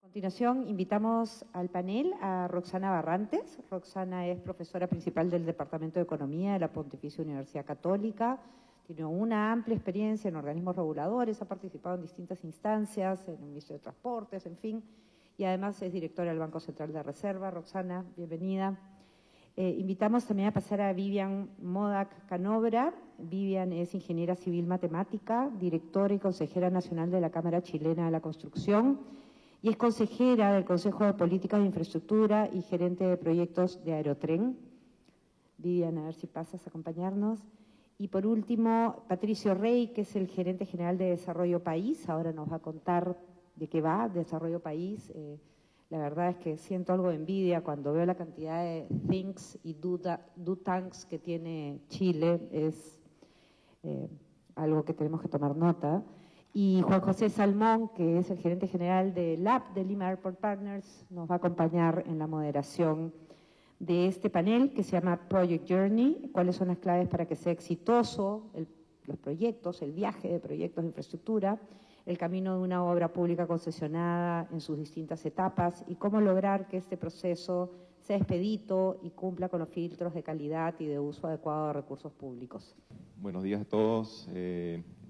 A continuación, invitamos al panel a Roxana Barrantes. Roxana es profesora principal del Departamento de Economía de la Pontificia Universidad Católica. Tiene una amplia experiencia en organismos reguladores, ha participado en distintas instancias, en el Ministerio de Transportes, en fin, y además es directora del Banco Central de Reserva. Roxana, bienvenida. Invitamos también a pasar a Vivian Modak Canobra. Vivian es ingeniera civil matemática, directora y consejera nacional de la Cámara Chilena de la Construcción, y es consejera del Consejo de Políticas de Infraestructura y gerente de proyectos de Aerotren. Vivian, a ver si pasas a acompañarnos. Y por último, Patricio Rey, que es el gerente general de Desarrollo País. Ahora nos va a contar de qué va Desarrollo País. La verdad es que siento algo de envidia cuando veo la cantidad de thinks y do tanks que tiene Chile. Es algo que tenemos que tomar nota. Y Juan José Salmón, que es el gerente general de LAP, de Lima Airport Partners, nos va a acompañar en la moderación de este panel que se llama Project Journey. ¿Cuáles son las claves para que sea exitoso los proyectos, el viaje de proyectos de infraestructura, el camino de una obra pública concesionada en sus distintas etapas y cómo lograr que este proceso sea expedito y cumpla con los filtros de calidad y de uso adecuado de recursos públicos? Buenos días a todos.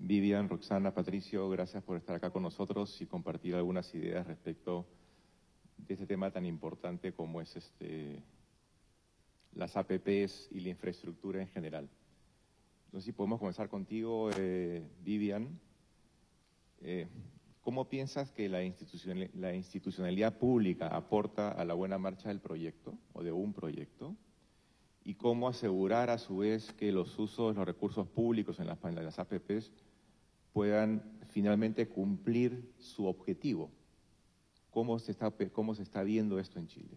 Vivian, Roxana, Patricio, gracias por estar acá con nosotros y compartir algunas ideas respecto de este tema tan importante como es las APPs y la infraestructura en general. Entonces, si podemos comenzar contigo, Vivian. ¿Cómo piensas que la institucionalidad pública aporta a la buena marcha del proyecto o de un proyecto? ¿Y cómo asegurar a su vez que los usos, los recursos públicos en las APPs puedan finalmente cumplir su objetivo? ¿Cómo se está viendo esto en Chile?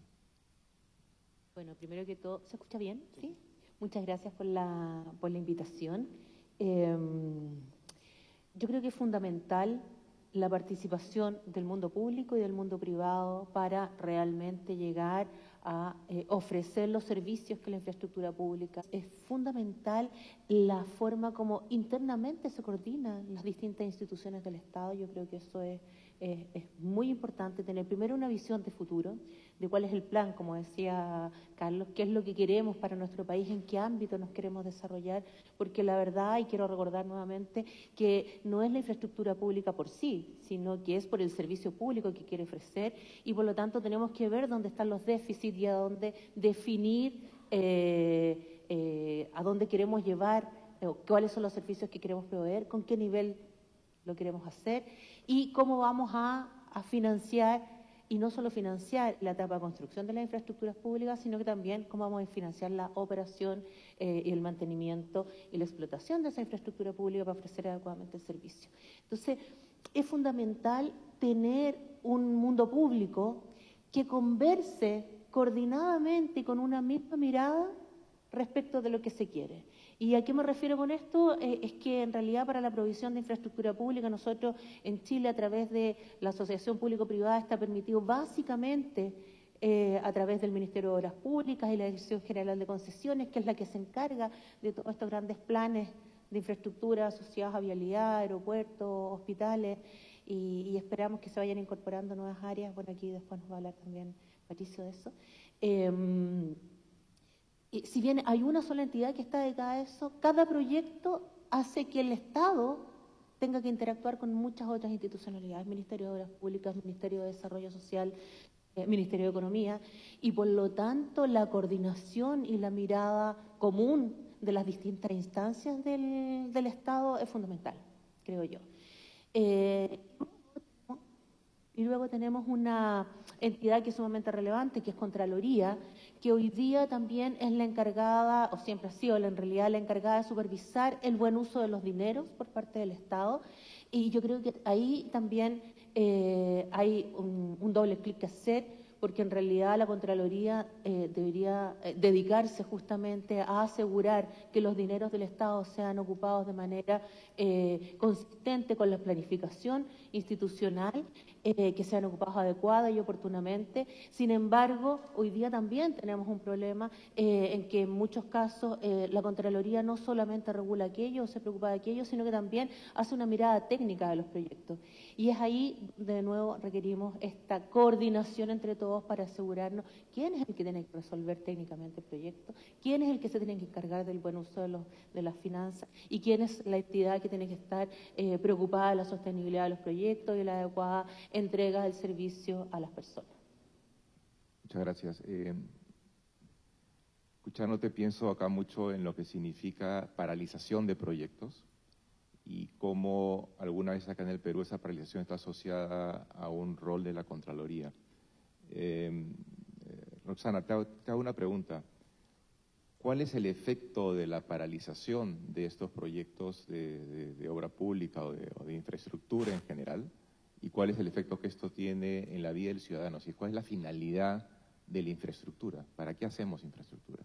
Bueno, primero que todo, ¿se escucha bien? ¿Sí? Muchas gracias por la invitación. Yo creo que es fundamental la participación del mundo público y del mundo privado para realmente llegar a ofrecer los servicios que la infraestructura pública. Es fundamental la forma como internamente se coordinan las distintas instituciones del Estado. Yo creo que eso es muy importante, tener primero una visión de futuro, de cuál es el plan, como decía Carlos, qué es lo que queremos para nuestro país, en qué ámbito nos queremos desarrollar, porque la verdad, y quiero recordar nuevamente, que no es la infraestructura pública por sí, sino que es por el servicio público que quiere ofrecer, y por lo tanto tenemos que ver dónde están los déficits y a dónde definir a dónde queremos llevar, cuáles son los servicios que queremos proveer, con qué nivel lo queremos hacer y cómo vamos a financiar, y no solo financiar la etapa de construcción de las infraestructuras públicas, sino que también cómo vamos a financiar la operación y el mantenimiento y la explotación de esa infraestructura pública para ofrecer adecuadamente el servicio. Entonces, es fundamental tener un mundo público que converse coordinadamente y con una misma mirada respecto de lo que se quiere. ¿Y a qué me refiero con esto? Es que en realidad para la provisión de infraestructura pública nosotros en Chile a través de la Asociación Público-Privada está permitido básicamente a través del Ministerio de Obras Públicas y la Dirección General de Concesiones, que es la que se encarga de todos estos grandes planes de infraestructura asociados a vialidad, aeropuertos, hospitales, y esperamos que se vayan incorporando nuevas áreas. Bueno, aquí después nos va a hablar también Patricio de eso. Y si bien hay una sola entidad que está dedicada a eso, cada proyecto hace que el Estado tenga que interactuar con muchas otras institucionalidades, Ministerio de Obras Públicas, Ministerio de Desarrollo Social, Ministerio de Economía, y por lo tanto la coordinación y la mirada común de las distintas instancias del Estado es fundamental, creo yo. Y luego tenemos una entidad que es sumamente relevante, que es Contraloría, que hoy día también es la encargada, o siempre ha sido en realidad la encargada de supervisar el buen uso de los dineros por parte del Estado. Y yo creo que ahí también hay un doble clic que hacer, porque en realidad la Contraloría debería dedicarse justamente a asegurar que los dineros del Estado sean ocupados de manera consistente con la planificación institucional que sean ocupados adecuada y oportunamente. Sin embargo, hoy día también tenemos un problema en que en muchos casos la Contraloría no solamente regula aquello o se preocupa de aquello, sino que también hace una mirada técnica de los proyectos. Y es ahí, de nuevo, requerimos esta coordinación entre todos para asegurarnos quién es el que tiene que resolver técnicamente el proyecto, quién es el que se tiene que encargar del buen uso de las finanzas y quién es la entidad que tiene que estar preocupada de la sostenibilidad de los proyectos y la adecuada entrega del servicio a las personas. Muchas gracias. Escuchándote pienso acá mucho en lo que significa paralización de proyectos y cómo alguna vez acá en el Perú esa paralización está asociada a un rol de la Contraloría. Roxana, te hago una pregunta. ¿Cuál es el efecto de la paralización de estos proyectos de obra pública o de infraestructura en general? ¿Y cuál es el efecto que esto tiene en la vida del ciudadano? ¿Cuál es la finalidad de la infraestructura? ¿Para qué hacemos infraestructura?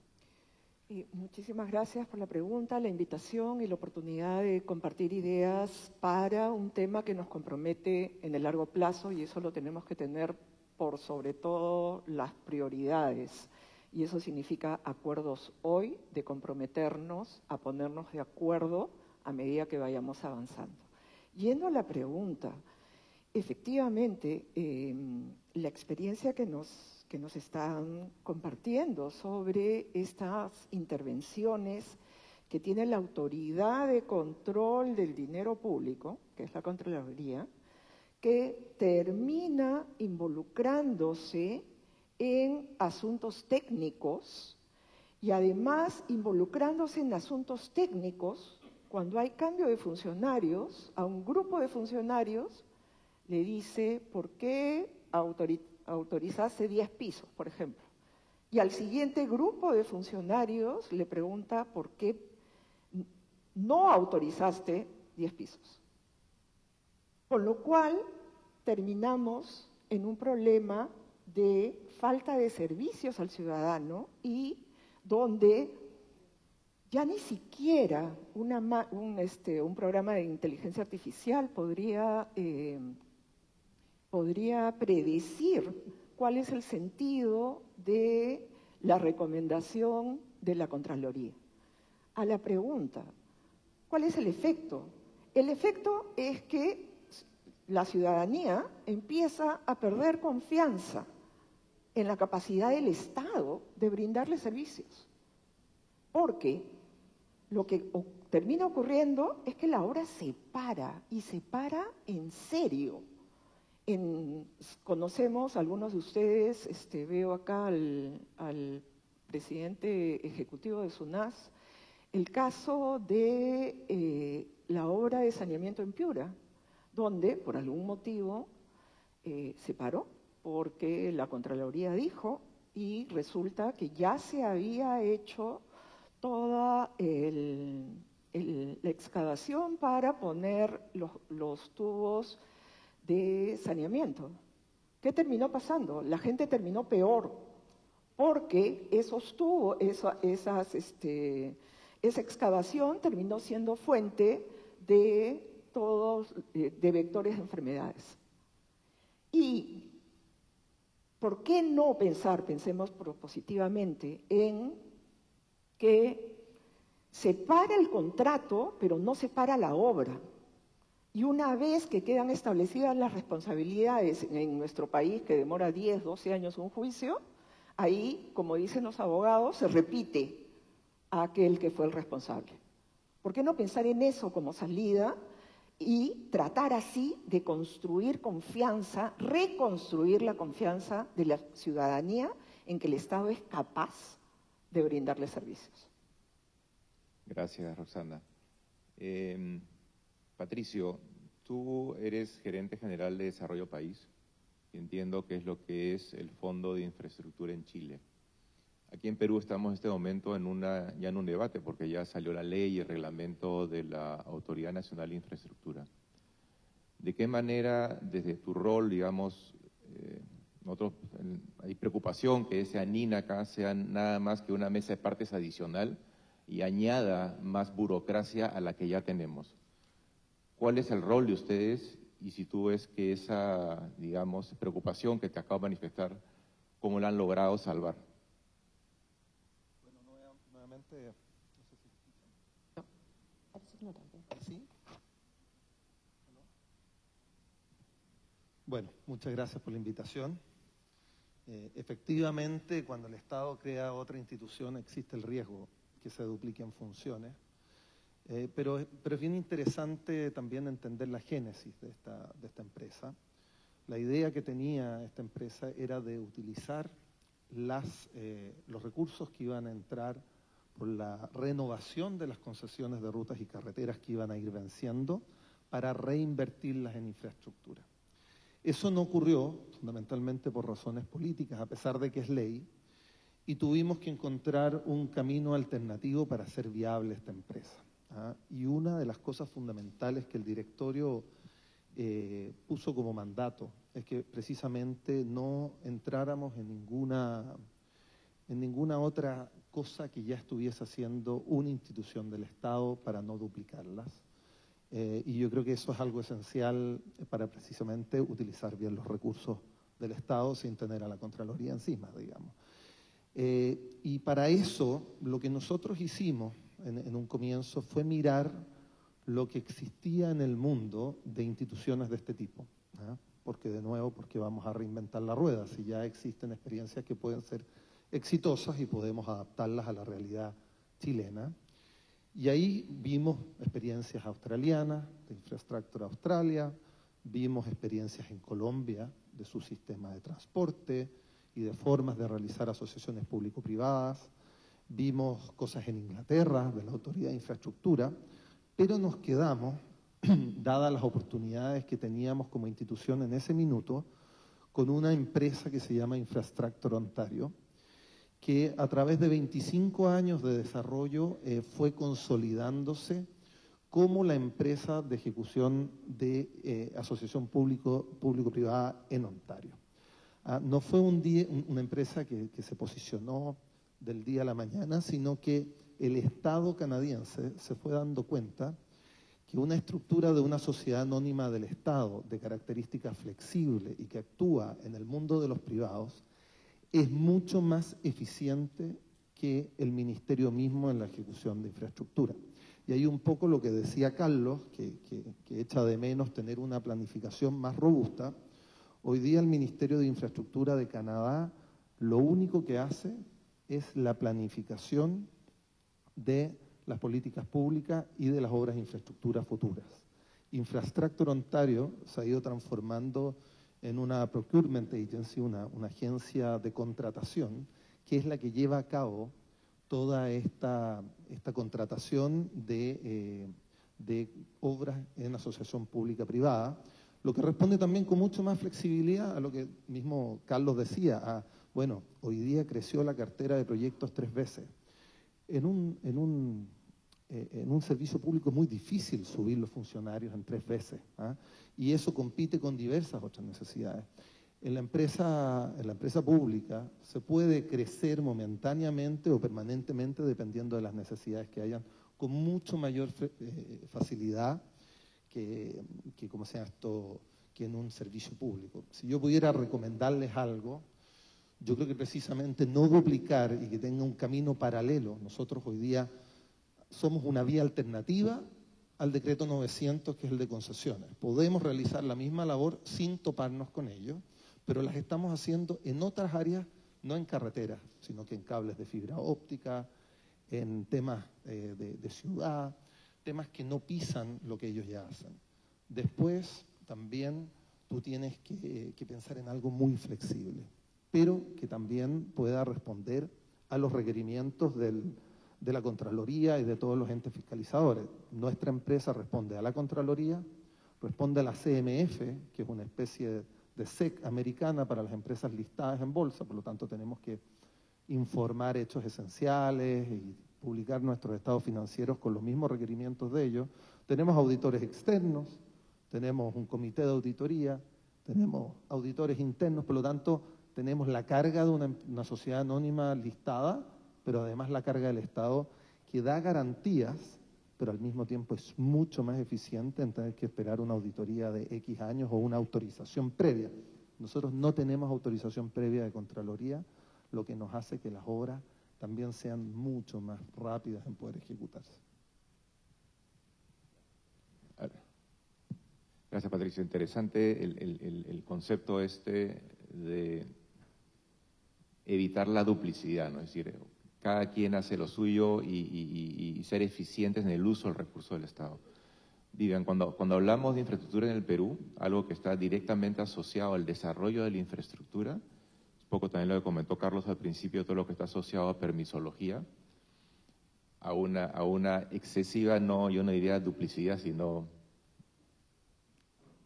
Muchísimas gracias por la pregunta, la invitación y la oportunidad de compartir ideas para un tema que nos compromete en el largo plazo, y eso lo tenemos que tener por sobre todo las prioridades. Y eso significa acuerdos hoy, de comprometernos a ponernos de acuerdo a medida que vayamos avanzando. Yendo a la pregunta, efectivamente, la experiencia que nos están compartiendo sobre estas intervenciones que tiene la autoridad de control del dinero público, que es la Contraloría, que termina involucrándose en asuntos técnicos y además involucrándose en asuntos técnicos cuando hay cambio de funcionarios, a un grupo de funcionarios le dice, ¿por qué autorizaste 10 pisos, por ejemplo? Y al siguiente grupo de funcionarios le pregunta, ¿por qué no autorizaste 10 pisos? Con lo cual, terminamos en un problema de falta de servicios al ciudadano y donde ya ni siquiera un programa de inteligencia artificial podría predecir cuál es el sentido de la recomendación de la Contraloría. A la pregunta, ¿cuál es el efecto? El efecto es que la ciudadanía empieza a perder confianza en la capacidad del Estado de brindarle servicios. Porque lo que termina ocurriendo es que la obra se para, y se para en serio. Conocemos, algunos de ustedes, veo acá al presidente ejecutivo de SUNAS, el caso de la obra de saneamiento en Piura, donde por algún motivo se paró, porque la Contraloría dijo, y resulta que ya se había hecho toda la excavación para poner los tubos de saneamiento. ¿Qué terminó pasando? La gente terminó peor, porque esos tubos, esa excavación terminó siendo fuente de de vectores de enfermedades. Y ¿por qué no pensemos propositivamente en que se para el contrato, pero no se para la obra? Y una vez que quedan establecidas las responsabilidades en nuestro país, que demora 10, 12 años un juicio, ahí, como dicen los abogados, se repite a aquel que fue el responsable. ¿Por qué no pensar en eso como salida y tratar así de construir confianza, reconstruir la confianza de la ciudadanía en que el Estado es capaz de brindarle servicios? Gracias, Roxana. Patricio, tú eres gerente general de Desarrollo País, y entiendo que es lo que es el Fondo de Infraestructura en Chile. Aquí en Perú estamos en este momento ya en un debate, porque ya salió la ley y el reglamento de la Autoridad Nacional de Infraestructura. ¿De qué manera, desde tu rol, digamos, hay preocupación que ese ANINACA sea nada más que una mesa de partes adicional y añada más burocracia a la que ya tenemos? ¿Cuál es el rol de ustedes y si tú ves que esa, digamos, preocupación que te acabo de manifestar, ¿cómo la han logrado salvar? Bueno, nuevamente, no sé si escuchan. Parece que no tanto. ¿Sí? Bueno, muchas gracias por la invitación. Efectivamente, cuando el Estado crea otra institución, existe el riesgo que se dupliquen funciones. Pero es bien interesante también entender la génesis de esta empresa. La idea que tenía esta empresa era de utilizar los recursos que iban a entrar por la renovación de las concesiones de rutas y carreteras que iban a ir venciendo para reinvertirlas en infraestructura. Eso no ocurrió, fundamentalmente por razones políticas, a pesar de que es ley, y tuvimos que encontrar un camino alternativo para hacer viable esta empresa. Y una de las cosas fundamentales que el directorio puso como mandato es que precisamente no entráramos en ninguna otra cosa que ya estuviese haciendo una institución del Estado para no duplicarlas. Y yo creo que eso es algo esencial para precisamente utilizar bien los recursos del Estado sin tener a la Contraloría encima, digamos. Y para eso, lo que nosotros hicimos en un comienzo fue mirar lo que existía en el mundo de instituciones de este tipo. Porque de nuevo, porque vamos a reinventar la rueda, si ya existen experiencias que pueden ser exitosas y podemos adaptarlas a la realidad chilena. Y ahí vimos experiencias australianas, de Infrastructure Australia, vimos experiencias en Colombia de su sistema de transporte y de formas de realizar asociaciones público-privadas, vimos cosas en Inglaterra, de la Autoridad de Infraestructura, pero nos quedamos, dadas las oportunidades que teníamos como institución en ese minuto, con una empresa que se llama Infrastructure Ontario, que a través de 25 años de desarrollo fue consolidándose como la empresa de ejecución de asociación público-privada en Ontario. No fue una empresa que se posicionó del día a la mañana, sino que el Estado canadiense se fue dando cuenta que una estructura de una sociedad anónima del Estado de características flexibles y que actúa en el mundo de los privados es mucho más eficiente que el ministerio mismo en la ejecución de infraestructura. Y ahí un poco lo que decía Carlos, que echa de menos tener una planificación más robusta. Hoy día el Ministerio de Infraestructura de Canadá lo único que hace es la planificación de las políticas públicas y de las obras de infraestructura futuras. Infrastructure Ontario se ha ido transformando en una procurement agency, una agencia de contratación, que es la que lleva a cabo toda esta contratación de obras en asociación pública-privada, lo que responde también con mucho más flexibilidad a lo que mismo Carlos decía. Bueno, hoy día creció la cartera de proyectos 3 veces. En un servicio público es muy difícil subir los funcionarios en 3 veces, y eso compite con diversas otras necesidades. En la empresa pública se puede crecer momentáneamente o permanentemente dependiendo de las necesidades que hayan, con mucho mayor facilidad que en un servicio público. Si yo pudiera recomendarles algo, yo creo que precisamente no duplicar y que tenga un camino paralelo. Nosotros hoy día somos una vía alternativa al decreto 900, que es el de concesiones. Podemos realizar la misma labor sin toparnos con ello, pero las estamos haciendo en otras áreas, no en carreteras, sino que en cables de fibra óptica, en temas de ciudad, temas que no pisan lo que ellos ya hacen. Después, también tú tienes que pensar en algo muy flexible, pero que también pueda responder a los requerimientos de la Contraloría y de todos los entes fiscalizadores. Nuestra empresa responde a la Contraloría, responde a la CMF, que es una especie de SEC americana para las empresas listadas en bolsa, por lo tanto tenemos que informar hechos esenciales y publicar nuestros estados financieros con los mismos requerimientos de ellos. Tenemos auditores externos, tenemos un comité de auditoría, tenemos auditores internos, por lo tanto tenemos la carga de una sociedad anónima listada, pero además la carga del Estado que da garantías pero al mismo tiempo es mucho más eficiente en tener que esperar una auditoría de X años o una autorización previa. Nosotros no tenemos autorización previa de Contraloría, lo que nos hace que las obras también sean mucho más rápidas en poder ejecutarse. Gracias, Patricio. Interesante el concepto de evitar la duplicidad, ¿no? Es decir, cada quien hace lo suyo y ser eficientes en el uso del recurso del Estado. Vivian, cuando hablamos de infraestructura en el Perú, algo que está directamente asociado al desarrollo de la infraestructura, un poco también lo que comentó Carlos al principio, todo lo que está asociado a permisología, a una excesiva, no, yo no diría duplicidad, sino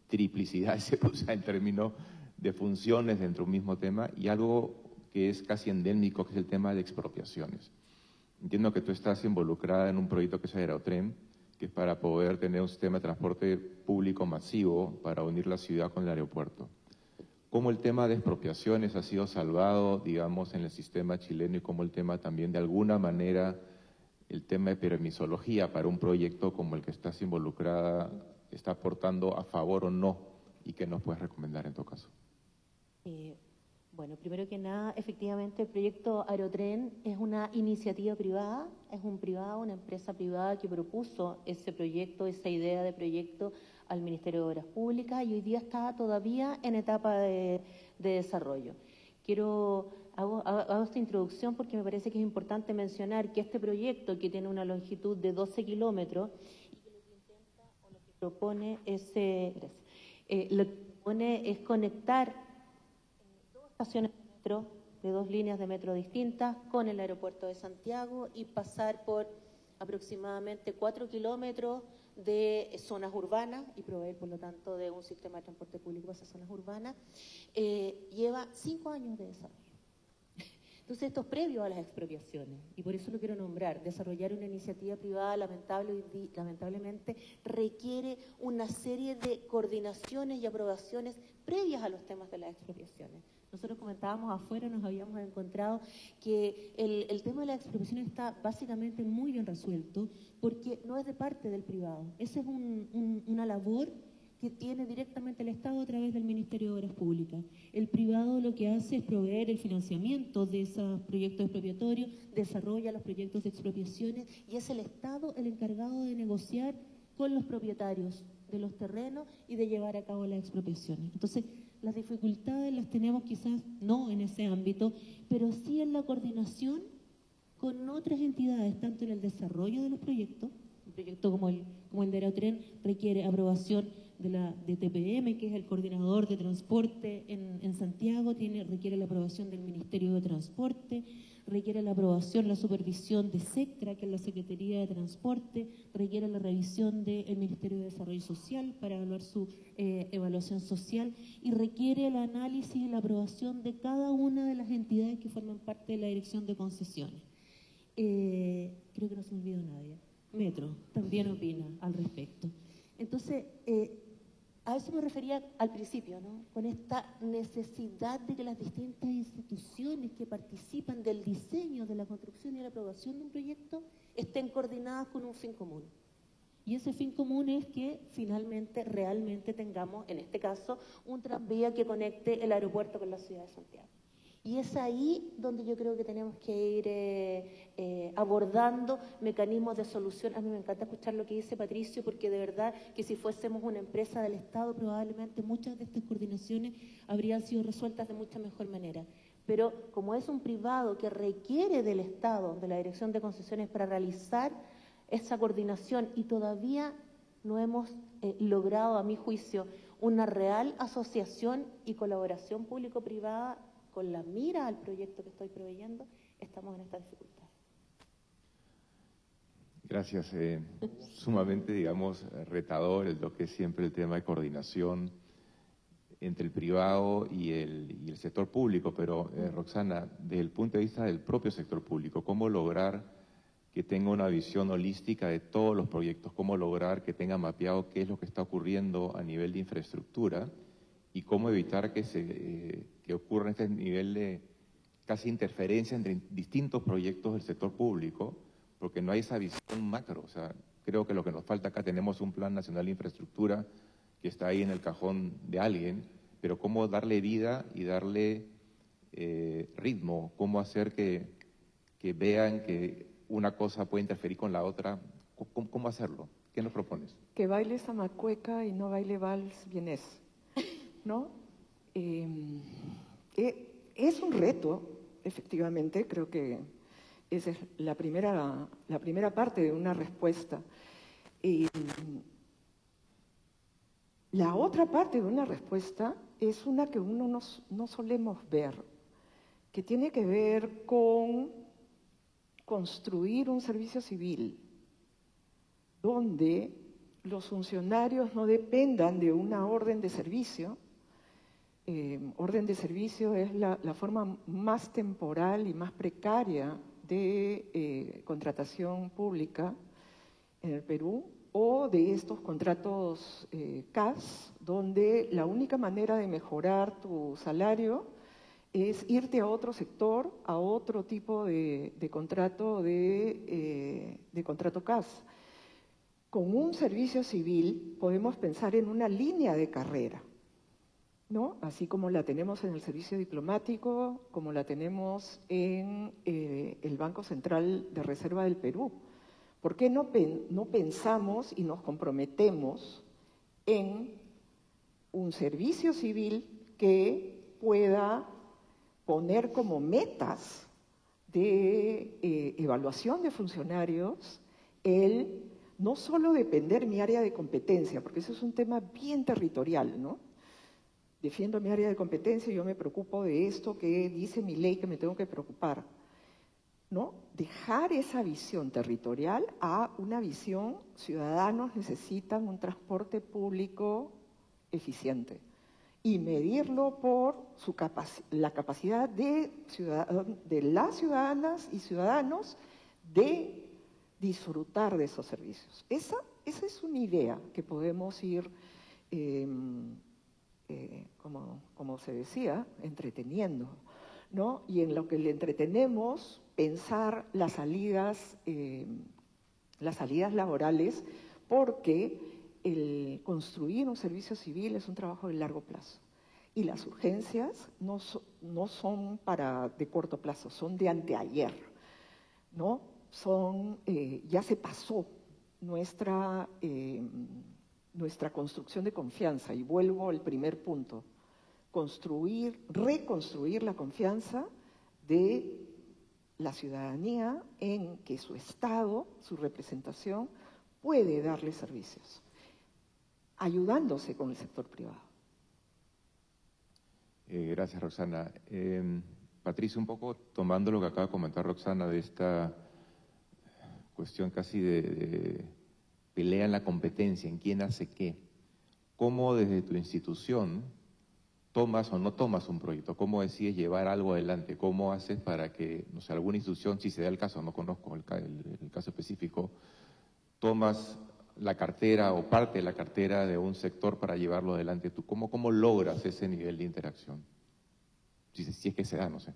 triplicidad, se usa el término de funciones dentro de un mismo tema, y algo que es casi endémico, que es el tema de expropiaciones. Entiendo que tú estás involucrada en un proyecto que es Aerotren, que es para poder tener un sistema de transporte público masivo para unir la ciudad con el aeropuerto. ¿Cómo el tema de expropiaciones ha sido salvado, digamos, en el sistema chileno y cómo el tema también, de alguna manera, el tema de permisología para un proyecto como el que estás involucrada está aportando a favor o no, y qué nos puedes recomendar en todo caso? Bueno, primero que nada, efectivamente el proyecto Aerotren es una iniciativa privada, es un privado, una empresa privada que propuso ese proyecto, esa idea de proyecto al Ministerio de Obras Públicas, y hoy día está todavía en etapa de desarrollo. Hago esta introducción porque me parece que es importante mencionar que este proyecto, que tiene una longitud de 12 kilómetros, propone es conectar dos estaciones de metro, de dos líneas de metro distintas, con el aeropuerto de Santiago, y pasar por aproximadamente 4 kilómetros de zonas urbanas y proveer, por lo tanto, de un sistema de transporte público a esas zonas urbanas. Lleva 5 años de desarrollo. Entonces, esto es previo a las expropiaciones, y por eso lo quiero nombrar. Desarrollar una iniciativa privada, lamentablemente, requiere una serie de coordinaciones y aprobaciones previas a los temas de las expropiaciones. Nosotros comentábamos afuera, nos habíamos encontrado que el tema de las expropiaciones está básicamente muy bien resuelto, porque no es de parte del privado. Esa es una labor que tiene directamente el Estado a través del Ministerio de Obras Públicas. El privado lo que hace es proveer el financiamiento de esos proyectos expropiatorios, desarrolla los proyectos de expropiaciones, y es el Estado el encargado de negociar con los propietarios de los terrenos y de llevar a cabo las expropiaciones. Entonces, las dificultades las tenemos quizás no en ese ámbito, pero sí en la coordinación con otras entidades, tanto en el desarrollo de los proyectos. Un proyecto como el de Aerotren requiere aprobación de TPM, que es el coordinador de transporte en Santiago, requiere la aprobación del Ministerio de Transporte, requiere la aprobación, la supervisión de SECTRA, que es la Secretaría de Transporte, requiere la revisión del Ministerio de Desarrollo Social para evaluar su evaluación social, y requiere el análisis y la aprobación de cada una de las entidades que forman parte de la Dirección de Concesiones. Creo que no se me olvidó nadie. Metro también opina al respecto. Entonces, a eso me refería al principio, ¿no? Con esta necesidad de que las distintas instituciones que participan del diseño, de la construcción y la aprobación de un proyecto estén coordinadas con un fin común. Y ese fin común es que finalmente, realmente tengamos, en este caso, un tranvía que conecte el aeropuerto con la ciudad de Santiago. Y es ahí donde yo creo que tenemos que ir abordando mecanismos de solución. A mí me encanta escuchar lo que dice Patricio, porque de verdad que si fuésemos una empresa del Estado, probablemente muchas de estas coordinaciones habrían sido resueltas de mucha mejor manera. Pero como es un privado que requiere del Estado, de la Dirección de Concesiones, para realizar esa coordinación, y todavía no hemos logrado, a mi juicio, una real asociación y colaboración público-privada con la mira al proyecto que estoy proveyendo, estamos en esta dificultad. Gracias. Sumamente, digamos, retador lo que es siempre el tema de coordinación entre el privado y el sector público, pero Roxana, desde el punto de vista del propio sector público, ¿cómo lograr que tenga una visión holística de todos los proyectos? ¿Cómo lograr que tenga mapeado qué es lo que está ocurriendo a nivel de infraestructura? Y cómo evitar que ocurra este nivel de casi interferencia entre distintos proyectos del sector público, porque no hay esa visión macro. O sea, creo que lo que nos falta acá, tenemos un Plan Nacional de Infraestructura que está ahí en el cajón de alguien, pero cómo darle vida y darle ritmo, cómo hacer que vean que una cosa puede interferir con la otra, ¿cómo hacerlo? ¿Qué nos propones? Que baile zamacueca y no baile vals vienés, ¿no? Es un reto, efectivamente, creo que esa es la primera parte de una respuesta. La otra parte de una respuesta es una que uno no solemos ver, que tiene que ver con construir un servicio civil donde los funcionarios no dependan de una orden de servicio. Orden de servicio es la forma más temporal y más precaria de contratación pública en el Perú, o de estos contratos CAS, donde la única manera de mejorar tu salario es irte a otro sector, a otro tipo de contrato de contrato CAS. Con un servicio civil podemos pensar en una línea de carrera, ¿no? Así como la tenemos en el servicio diplomático, como la tenemos en el Banco Central de Reserva del Perú. ¿Por qué no pensamos y nos comprometemos en un servicio civil que pueda poner como metas de evaluación de funcionarios el no solo depender mi área de competencia, porque eso es un tema bien territorial, ¿no? Defiendo mi área de competencia y yo me preocupo de esto que dice mi ley que me tengo que preocupar, ¿no? Dejar esa visión territorial a una visión, ciudadanos necesitan un transporte público eficiente y medirlo por la capacidad de las ciudadanas y ciudadanos de disfrutar de esos servicios. Esa es una idea que podemos ir, como se decía, entreteniendo, ¿no? Y en lo que le entretenemos, pensar las salidas laborales, porque el construir un servicio civil es un trabajo de largo plazo. Y las urgencias no son de corto plazo, son de anteayer, ¿no? Ya se pasó nuestra construcción de confianza, y vuelvo al primer punto, reconstruir la confianza de la ciudadanía en que su Estado, su representación, puede darle servicios, ayudándose con el sector privado. Gracias, Roxana. Patricia, un poco tomando lo que acaba de comentar Roxana de esta cuestión casi de pelea en la competencia, en quién hace qué. ¿Cómo desde tu institución tomas o no tomas un proyecto? ¿Cómo decides llevar algo adelante? ¿Cómo haces para que, no sé, alguna institución, si se da el caso, no conozco el caso específico, tomas la cartera o parte de la cartera de un sector para llevarlo adelante tú? ¿Cómo logras ese nivel de interacción? Si es que se da, no sé.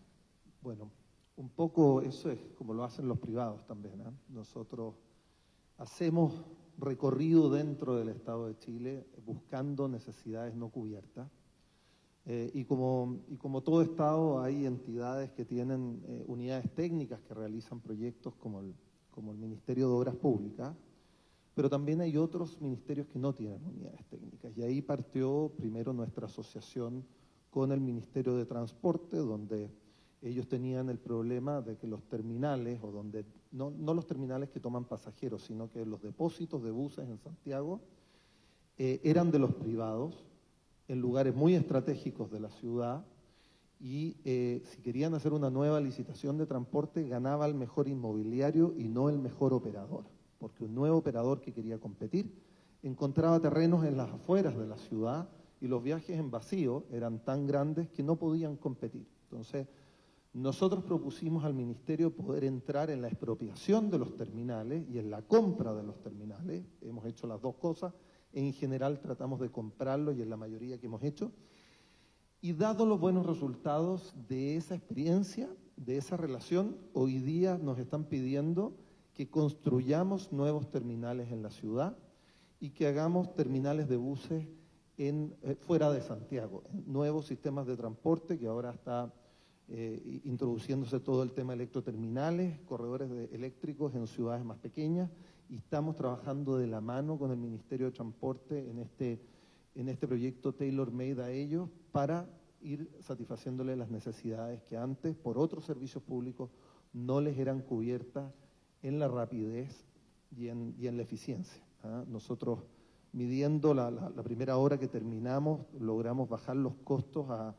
Bueno, un poco eso es como lo hacen los privados también, ¿eh? Nosotros hacemos recorrido dentro del Estado de Chile buscando necesidades no cubiertas. Y como todo Estado, hay entidades que tienen unidades técnicas que realizan proyectos como el Ministerio de Obras Públicas, pero también hay otros ministerios que no tienen unidades técnicas. Y ahí partió primero nuestra asociación con el Ministerio de Transporte, donde ellos tenían el problema de que los terminales, o donde no los terminales que toman pasajeros, sino que los depósitos de buses en Santiago eran de los privados, en lugares muy estratégicos de la ciudad, y si querían hacer una nueva licitación de transporte, ganaba el mejor inmobiliario y no el mejor operador, porque un nuevo operador que quería competir encontraba terrenos en las afueras de la ciudad y los viajes en vacío eran tan grandes que no podían competir. Entonces, nosotros propusimos al Ministerio poder entrar en la expropiación de los terminales y en la compra de los terminales. Hemos hecho las dos cosas. En general tratamos de comprarlos y en la mayoría que hemos hecho. Y dado los buenos resultados de esa experiencia, de esa relación, hoy día nos están pidiendo que construyamos nuevos terminales en la ciudad y que hagamos terminales de buses fuera de Santiago, nuevos sistemas de transporte, que ahora está introduciéndose todo el tema de electroterminales, corredores eléctricos en ciudades más pequeñas, y estamos trabajando de la mano con el Ministerio de Transporte en este proyecto tailor-made a ellos para ir satisfaciéndole las necesidades que antes, por otros servicios públicos, no les eran cubiertas en la rapidez y en la eficiencia. Nosotros, midiendo la primera hora que terminamos, logramos bajar los costos a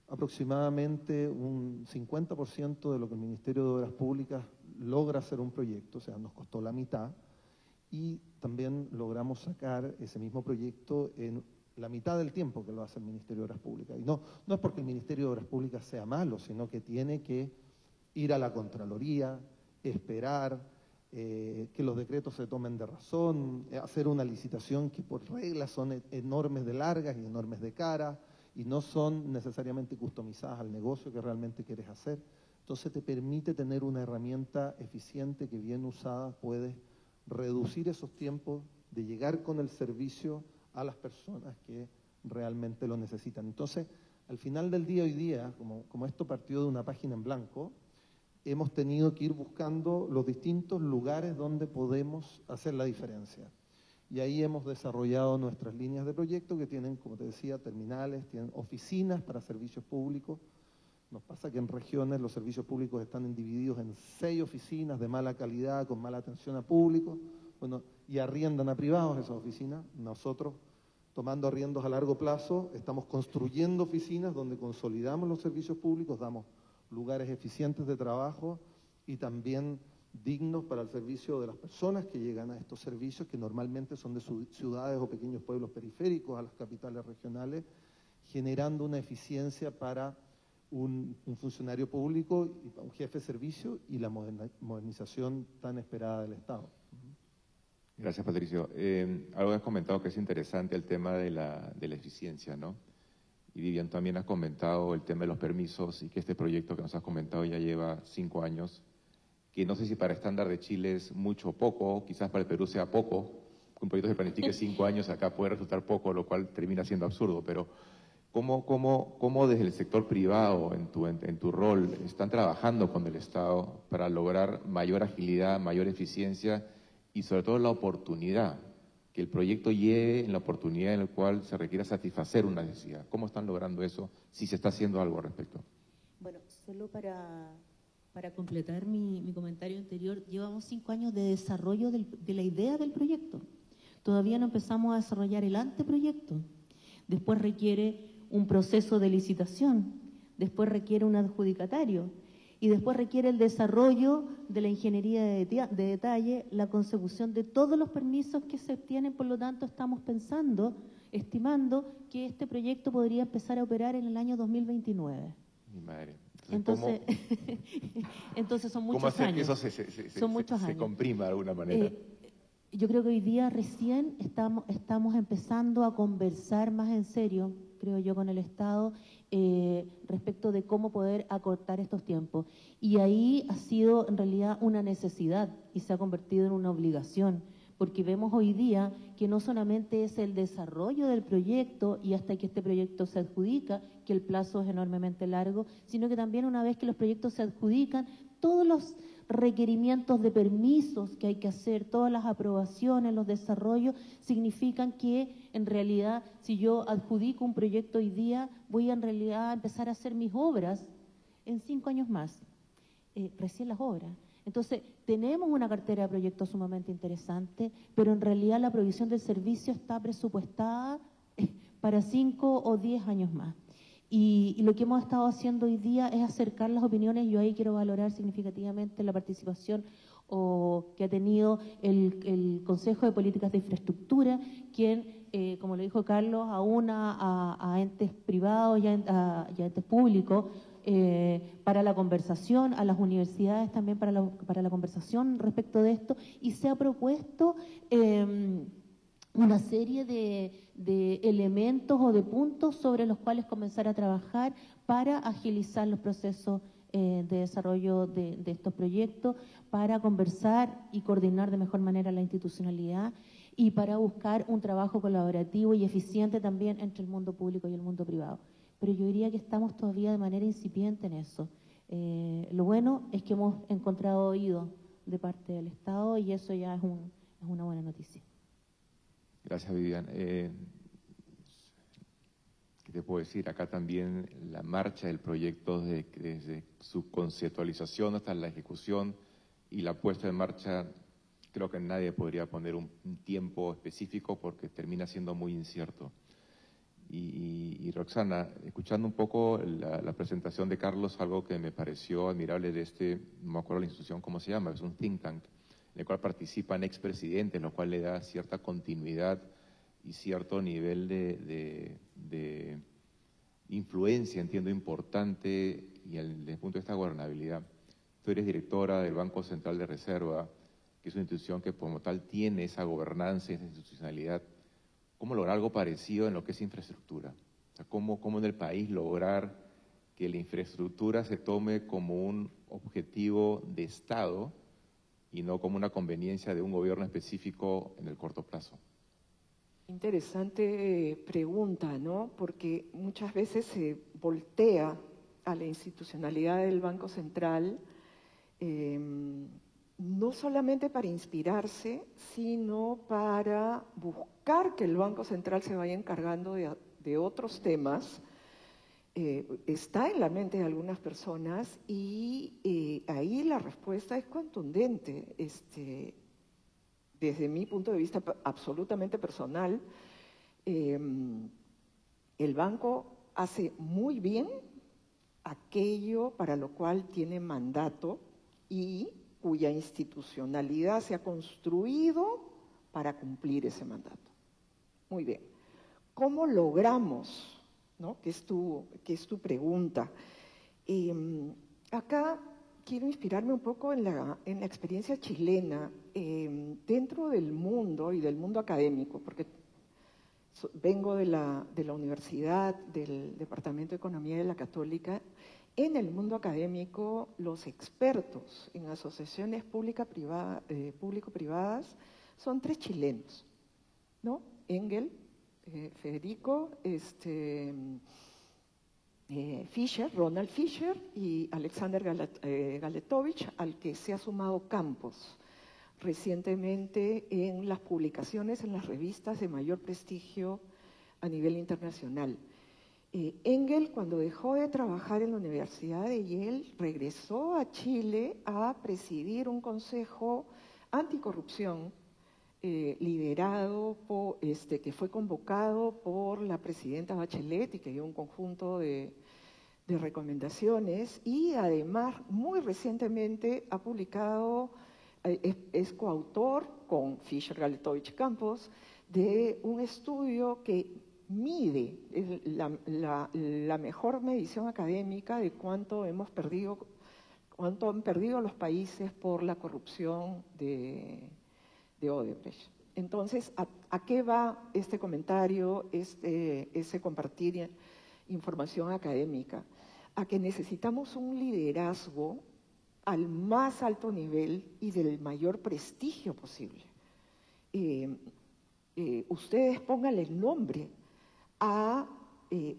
aproximadamente un 50% de lo que el Ministerio de Obras Públicas logra hacer un proyecto, o sea, nos costó la mitad, y también logramos sacar ese mismo proyecto en la mitad del tiempo que lo hace el Ministerio de Obras Públicas. Y no es porque el Ministerio de Obras Públicas sea malo, sino que tiene que ir a la Contraloría, esperar, que los decretos se tomen de razón, hacer una licitación que por reglas son enormes de largas y enormes de cara, y no son necesariamente customizadas al negocio que realmente quieres hacer. Entonces te permite tener una herramienta eficiente que bien usada puede reducir esos tiempos de llegar con el servicio a las personas que realmente lo necesitan. Entonces, al final del día, hoy día, como esto partió de una página en blanco, hemos tenido que ir buscando los distintos lugares donde podemos hacer la diferencia. Y ahí hemos desarrollado nuestras líneas de proyecto que tienen, como te decía, terminales, tienen oficinas para servicios públicos. Nos pasa que en regiones los servicios públicos están divididos en 6 oficinas de mala calidad, con mala atención a público, bueno, y arriendan a privados esas oficinas. Nosotros, tomando arriendos a largo plazo, estamos construyendo oficinas donde consolidamos los servicios públicos, damos lugares eficientes de trabajo y también dignos para el servicio de las personas que llegan a estos servicios, que normalmente son de ciudades o pequeños pueblos periféricos a las capitales regionales, generando una eficiencia para un funcionario público, y un jefe de servicio, y la modernización tan esperada del Estado. Gracias, Patricio. Algo has comentado que es interesante, el tema de la eficiencia, ¿no? Y Vivian, también has comentado el tema de los permisos, y que este proyecto que nos has comentado ya lleva 5 años, que no sé si para estándar de Chile es mucho o poco, quizás para el Perú sea poco, un proyecto que planifique 5 años acá puede resultar poco, lo cual termina siendo absurdo, pero ¿cómo desde el sector privado, en tu rol, están trabajando con el Estado para lograr mayor agilidad, mayor eficiencia y sobre todo la oportunidad, que el proyecto llegue en la oportunidad en la cual se requiera satisfacer una necesidad? ¿Cómo están logrando eso, si se está haciendo algo al respecto? Bueno, solo para completar mi comentario anterior, llevamos 5 años de desarrollo de la idea del proyecto. Todavía no empezamos a desarrollar el anteproyecto. Después requiere un proceso de licitación, después requiere un adjudicatario y después requiere el desarrollo de la ingeniería de detalle, la consecución de todos los permisos que se obtienen. Por lo tanto, estamos estimando que este proyecto podría empezar a operar en el año 2029. Mi madre. Entonces, entonces son muchos años. ¿Cómo hacer que eso son muchos se años. comprima de alguna manera? Yo creo que hoy día recién estamos empezando a conversar más en serio, creo yo, con el Estado respecto de cómo poder acortar estos tiempos. Y ahí ha sido en realidad una necesidad y se ha convertido en una obligación, porque vemos hoy día que no solamente es el desarrollo del proyecto y hasta que este proyecto se adjudica, que el plazo es enormemente largo, sino que también una vez que los proyectos se adjudican, todos los requerimientos de permisos que hay que hacer, todas las aprobaciones, los desarrollos, significan que en realidad si yo adjudico un proyecto hoy día, voy a en realidad a empezar a hacer mis obras en 5 años más, recién las obras. Entonces, tenemos una cartera de proyectos sumamente interesante, pero en realidad la provisión del servicio está presupuestada para 5 o 10 años más. Y lo que hemos estado haciendo hoy día es acercar las opiniones. Yo ahí quiero valorar significativamente la participación que ha tenido el Consejo de Políticas de Infraestructura, quien, como lo dijo Carlos, aúna a entes privados y a entes públicos para la conversación, a las universidades también para la conversación respecto de esto, y se ha propuesto una serie de elementos o de puntos sobre los cuales comenzar a trabajar para agilizar los procesos de desarrollo de estos proyectos, para conversar y coordinar de mejor manera la institucionalidad y para buscar un trabajo colaborativo y eficiente también entre el mundo público y el mundo privado. Pero yo diría que estamos todavía de manera incipiente en eso. Lo bueno es que hemos encontrado oído de parte del Estado y eso ya es una buena noticia. Gracias, Vivian. ¿Qué te puedo decir? Acá también la marcha del proyecto, desde su conceptualización hasta la ejecución y la puesta en marcha, creo que nadie podría poner un tiempo específico porque termina siendo muy incierto. Y Roxana, escuchando un poco la presentación de Carlos, algo que me pareció admirable de no me acuerdo la institución cómo se llama, es un think tank, en el cual participan expresidentes, lo cual le da cierta continuidad y cierto nivel de influencia, entiendo, importante, y desde el punto de vista de gobernabilidad. Tú eres directora del Banco Central de Reserva, que es una institución que como tal tiene esa gobernanza, esa institucionalidad. ¿Cómo lograr algo parecido en lo que es infraestructura? O sea, ¿cómo en el país lograr que la infraestructura se tome como un objetivo de Estado y no como una conveniencia de un gobierno específico en el corto plazo? Interesante pregunta, ¿no? Porque muchas veces se voltea a la institucionalidad del Banco Central no solamente para inspirarse, sino para buscar que el Banco Central se vaya encargando de otros temas. Está en la mente de algunas personas y ahí la respuesta es contundente. Desde mi punto de vista absolutamente personal, el banco hace muy bien aquello para lo cual tiene mandato y cuya institucionalidad se ha construido para cumplir ese mandato. Muy bien. ¿Cómo logramos, ¿no? que es tu pregunta? Acá quiero inspirarme un poco en la experiencia chilena dentro del mundo y del mundo académico, porque vengo de la universidad, del Departamento de Economía de la Católica. En el mundo académico, los expertos en asociaciones público-privadas son 3 chilenos, ¿no? Engel, Federico, Ronald Fisher y Alexander Galetovich, al que se ha sumado Campos recientemente en las publicaciones en las revistas de mayor prestigio a nivel internacional. Engel, cuando dejó de trabajar en la Universidad de Yale, regresó a Chile a presidir un consejo anticorrupción liderado que fue convocado por la presidenta Bachelet y que dio un conjunto de recomendaciones, y además muy recientemente ha publicado, es coautor con Fisher, Galetovich, Campos, de un estudio que mide la mejor medición académica de cuánto han perdido los países por la corrupción de Odebrecht. Entonces, ¿a qué va este comentario, ese compartir información académica? A que necesitamos un liderazgo al más alto nivel y del mayor prestigio posible. Ustedes pónganle el nombre a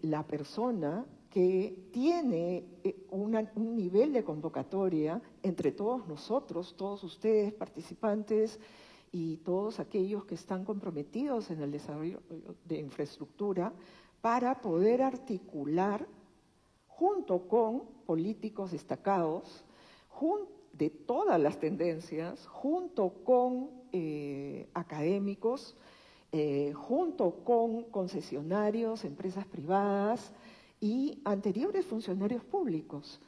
la persona que tiene un nivel de convocatoria entre todos nosotros, todos ustedes participantes y todos aquellos que están comprometidos en el desarrollo de infraestructura, para poder articular junto con políticos destacados de todas las tendencias, junto con académicos, junto con concesionarios, empresas privadas y anteriores funcionarios públicos,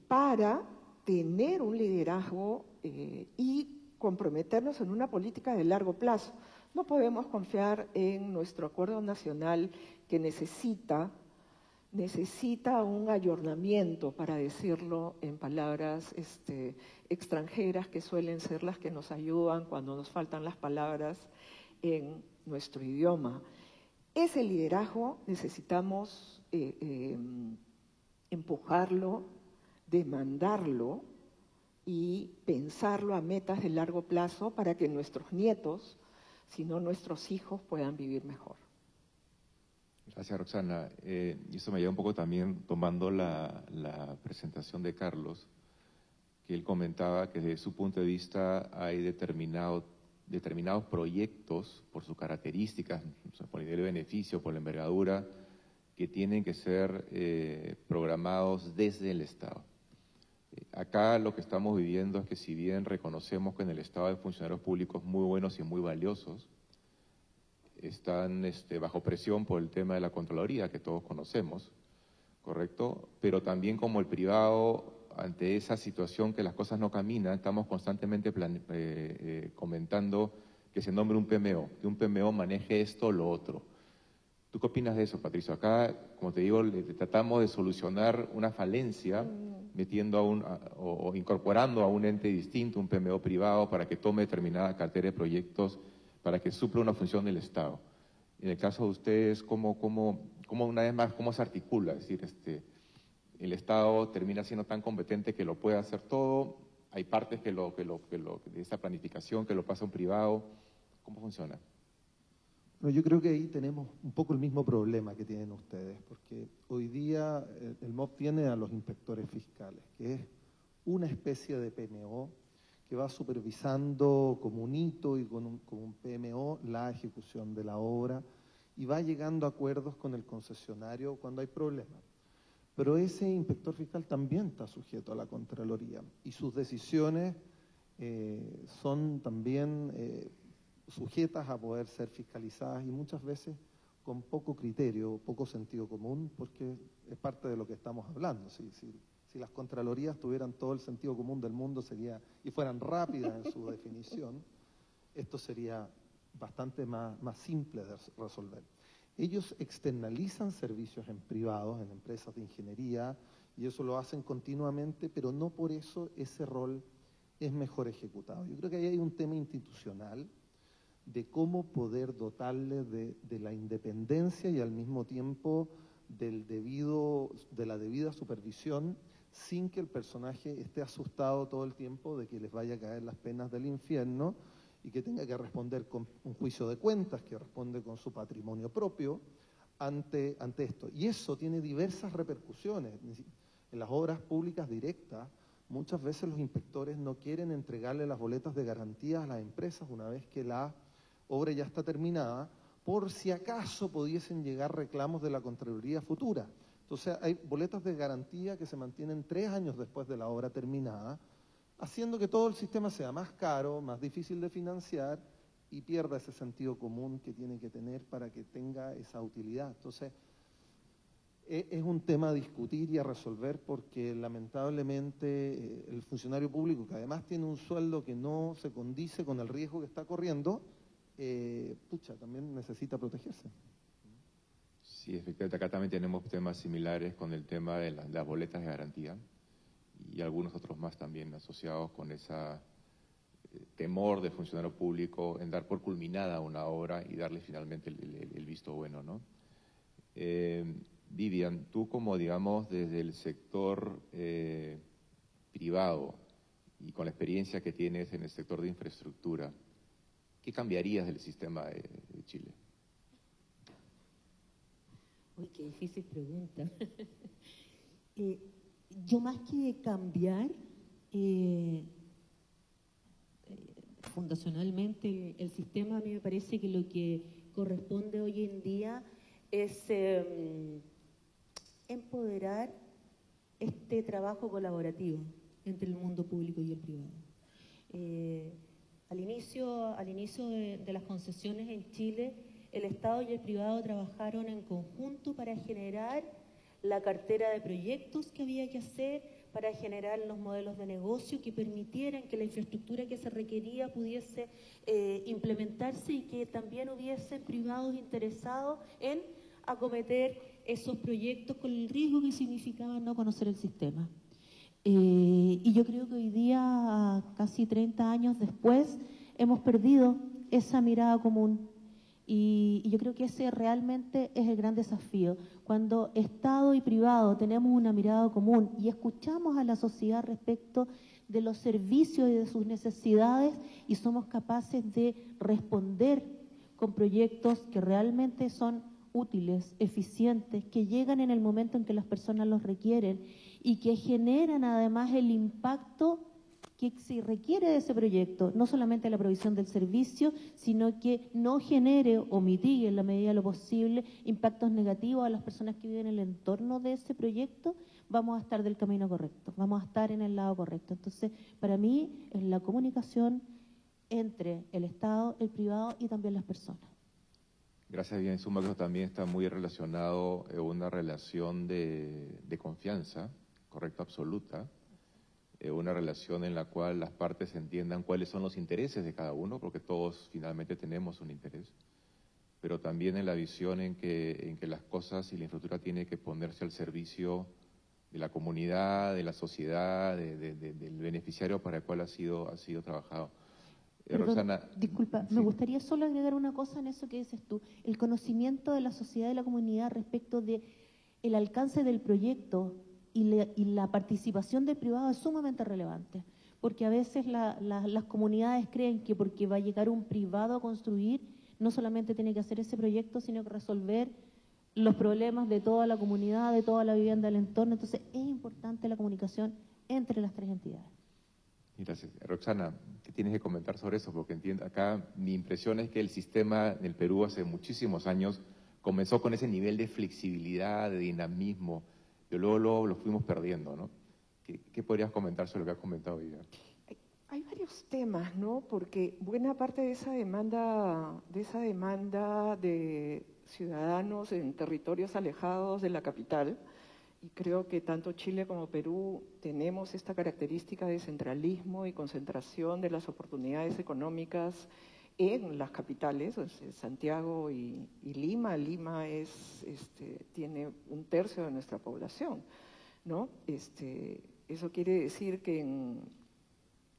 para tener un liderazgo y comprometernos en una política de largo plazo. No podemos confiar en nuestro acuerdo nacional, que necesita un ayornamiento, para decirlo en palabras extranjeras, que suelen ser las que nos ayudan cuando nos faltan las palabras en nuestro idioma. Ese liderazgo necesitamos empujarlo demandarlo y pensarlo a metas de largo plazo para que nuestros nietos, si no nuestros hijos, puedan vivir mejor. Gracias, Roxana. Y eso me lleva un poco también tomando la presentación de Carlos, que él comentaba que desde su punto de vista hay determinados proyectos, por sus características, por el nivel de beneficio, por la envergadura, que tienen que ser programados desde el Estado. Acá lo que estamos viviendo es que si bien reconocemos que en el Estado hay funcionarios públicos muy buenos y muy valiosos, están bajo presión por el tema de la Contraloría, que todos conocemos, ¿correcto? Pero también como el privado, ante esa situación que las cosas no caminan, estamos constantemente comentando que se nombre un PMO, que un PMO maneje esto o lo otro. ¿Tú qué opinas de eso, Patricio? Acá, como te digo, tratamos de solucionar una falencia metiendo o incorporando a un ente distinto, un PMO privado, para que tome determinada cartera de proyectos, para que supla una función del Estado. En el caso de ustedes, ¿cómo una vez más, cómo se articula? Es decir, el Estado termina siendo tan competente que lo puede hacer todo, hay partes de esa planificación que lo pasa a un privado. ¿Cómo funciona? Bueno, yo creo que ahí tenemos un poco el mismo problema que tienen ustedes, porque hoy día el MOP tiene a los inspectores fiscales, que es una especie de PMO que va supervisando como un hito y como un PMO la ejecución de la obra y va llegando a acuerdos con el concesionario cuando hay problemas. Pero ese inspector fiscal también está sujeto a la Contraloría y sus decisiones son también sujetas a poder ser fiscalizadas y muchas veces con poco criterio, poco sentido común, porque es parte de lo que estamos hablando. Si las Contralorías tuvieran todo el sentido común del mundo y fueran rápidas en su definición, esto sería bastante más simple de resolver. Ellos externalizan servicios en privados, en empresas de ingeniería, y eso lo hacen continuamente, pero no por eso ese rol es mejor ejecutado. Yo creo que ahí hay un tema institucional de cómo poder dotarle de la independencia y al mismo tiempo de la debida supervisión, sin que el personaje esté asustado todo el tiempo de que les vaya a caer las penas del infierno y que tenga que responder con un juicio de cuentas, que responde con su patrimonio propio ante esto. Y eso tiene diversas repercusiones. En las obras públicas directas, muchas veces los inspectores no quieren entregarle las boletas de garantía a las empresas una vez que la obra ya está terminada, por si acaso pudiesen llegar reclamos de la Contraloría futura. Entonces hay boletas de garantía que se mantienen 3 años después de la obra terminada, haciendo que todo el sistema sea más caro, más difícil de financiar y pierda ese sentido común que tiene que tener para que tenga esa utilidad. Entonces, es un tema a discutir y a resolver porque lamentablemente el funcionario público, que además tiene un sueldo que no se condice con el riesgo que está corriendo, también necesita protegerse. Sí, efectivamente, acá también tenemos temas similares con el tema de las boletas de garantía y algunos otros más también asociados con ese temor del funcionario público en dar por culminada una obra y darle finalmente el visto bueno, ¿no? Vivian, tú como, digamos, desde el sector privado y con la experiencia que tienes en el sector de infraestructura, ¿qué cambiarías del sistema de Chile? Uy, qué difícil pregunta. Yo más que cambiar fundacionalmente el sistema, a mí me parece que lo que corresponde hoy en día es empoderar este trabajo colaborativo entre el mundo público y el privado. Al inicio de las concesiones en Chile, el Estado y el privado trabajaron en conjunto para generar la cartera de proyectos que había que hacer, para generar los modelos de negocio que permitieran que la infraestructura que se requería pudiese implementarse y que también hubiesen privados interesados en acometer esos proyectos con el riesgo que significaba no conocer el sistema. Y yo creo que hoy día, casi 30 años después, hemos perdido esa mirada común. Y Y yo creo que ese realmente es el gran desafío. Cuando Estado y privado tenemos una mirada común y escuchamos a la sociedad respecto de los servicios y de sus necesidades y somos capaces de responder con proyectos que realmente son útiles, eficientes, que llegan en el momento en que las personas los requieren y que generan además el impacto que se requiere de ese proyecto, no solamente la provisión del servicio, sino que no genere o mitigue en la medida de lo posible impactos negativos a las personas que viven en el entorno de ese proyecto, vamos a estar del camino correcto, vamos a estar en el lado correcto. Entonces, para mí es la comunicación entre el Estado, el privado y también las personas. Gracias, bien. Suma que eso también está muy relacionado a una relación de confianza, correcta, absoluta, una relación en la cual las partes entiendan cuáles son los intereses de cada uno, porque todos finalmente tenemos un interés, pero también en la visión en que las cosas y la infraestructura tiene que ponerse al servicio de la comunidad, de la sociedad, del beneficiario para el cual ha sido trabajado. Perdón, Roxana, disculpa, sí. me gustaría solo agregar una cosa en eso que dices tú, el conocimiento de la sociedad y la comunidad respecto de el alcance del proyecto y la participación del privado es sumamente relevante, porque a veces las comunidades creen que porque va a llegar un privado a construir, no solamente tiene que hacer ese proyecto, sino que resolver los problemas de toda la comunidad, de toda la vivienda del entorno. Entonces es importante la comunicación entre las tres entidades. Gracias. Roxana, ¿qué tienes que comentar sobre eso? Porque entiendo, acá mi impresión es que el sistema en el Perú hace muchísimos años comenzó con ese nivel de flexibilidad, de dinamismo, y luego lo fuimos perdiendo, ¿no? ¿Qué podrías comentar sobre lo que has comentado hoy día? Hay varios temas, ¿no? Porque buena parte de esa demanda de ciudadanos en territorios alejados de la capital, y creo que tanto Chile como Perú tenemos esta característica de centralismo y concentración de las oportunidades económicas en las capitales, Santiago y Lima. Lima tiene 1/3 de nuestra población, ¿no? Eso quiere decir que en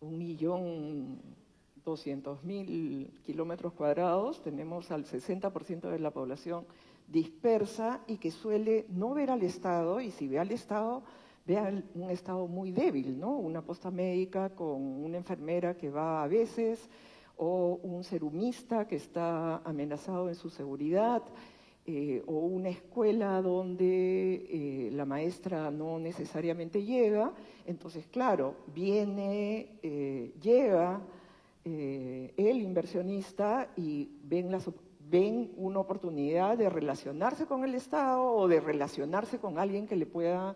1.200.000 kilómetros cuadrados tenemos al 60% de la población dispersa y que suele no ver al Estado, y si ve al Estado, ve un Estado muy débil, ¿no? Una posta médica con una enfermera que va a veces, o un serumista que está amenazado en su seguridad, o una escuela donde la maestra no necesariamente llega. Entonces, claro, llega el inversionista y ven una oportunidad de relacionarse con el Estado o de relacionarse con alguien que le pueda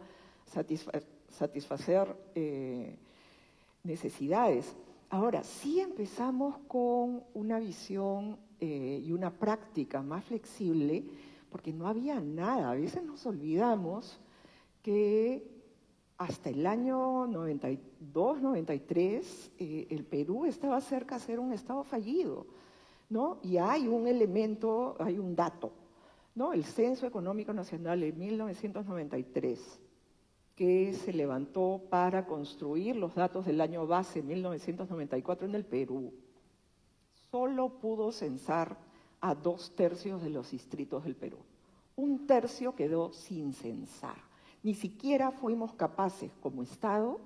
satisfacer necesidades. Ahora, sí empezamos con una visión y una práctica más flexible, porque no había nada. A veces nos olvidamos que hasta el año 92, 93, el Perú estaba cerca de ser un Estado fallido, ¿no? Y hay un elemento, hay un dato, ¿no? El Censo Económico Nacional de 1993, que se levantó para construir los datos del año base 1994 en el Perú, solo pudo censar a 2/3 de los distritos del Perú. 1/3 quedó sin censar. Ni siquiera fuimos capaces como Estado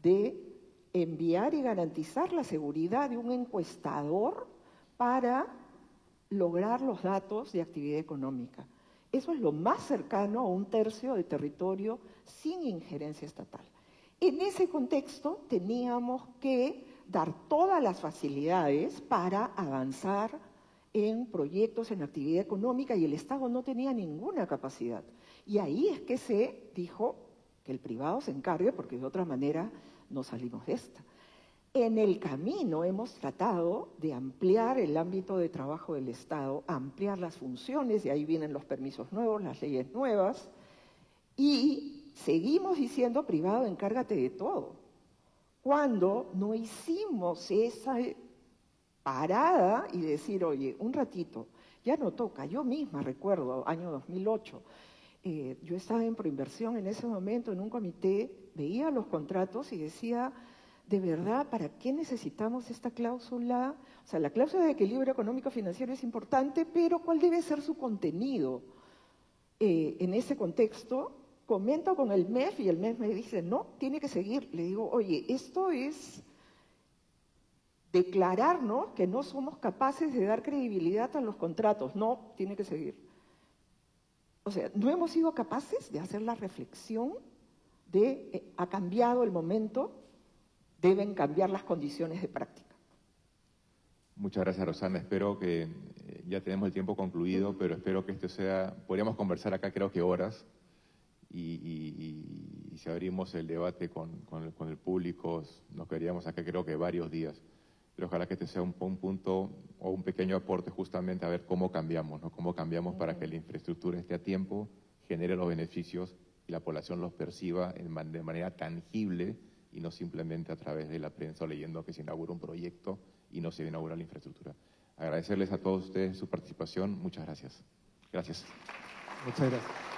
de enviar y garantizar la seguridad de un encuestador para lograr los datos de actividad económica. Eso es lo más cercano a 1/3 de territorio sin injerencia estatal. En ese contexto teníamos que dar todas las facilidades para avanzar en proyectos en actividad económica y el Estado no tenía ninguna capacidad. Y ahí es que se dijo que el privado se encargue, porque de otra manera no salimos de esta. En el camino hemos tratado de ampliar el ámbito de trabajo del Estado, ampliar las funciones, y ahí vienen los permisos nuevos, las leyes nuevas, y seguimos diciendo, privado, encárgate de todo. Cuando no hicimos esa parada y decir, oye, un ratito, ya no toca. Yo misma recuerdo, año 2008, yo estaba en Proinversión en ese momento, en un comité, veía los contratos y decía, de verdad, ¿para qué necesitamos esta cláusula? O sea, la cláusula de equilibrio económico-financiero es importante, pero ¿cuál debe ser su contenido? En ese contexto, comento con el MEF y el MEF me dice, no, tiene que seguir. Le digo, oye, esto es declararnos que no somos capaces de dar credibilidad a los contratos. No, tiene que seguir. O sea, no hemos sido capaces de hacer la reflexión de, ha cambiado el momento, deben cambiar las condiciones de práctica. Muchas gracias, Rosana. Espero que ya tenemos el tiempo concluido, pero espero que esto sea, podríamos conversar acá creo que horas y si abrimos el debate con el público, nos quedaríamos acá creo que varios días. Pero ojalá que este sea un punto o un pequeño aporte justamente a ver cómo cambiamos, ¿no? Cómo cambiamos para que la infraestructura esté a tiempo, genere los beneficios y la población los perciba de manera tangible y no simplemente a través de la prensa o leyendo que se inaugura un proyecto y no se inaugura la infraestructura. Agradecerles a todos ustedes su participación. Muchas gracias. Gracias. Muchas gracias.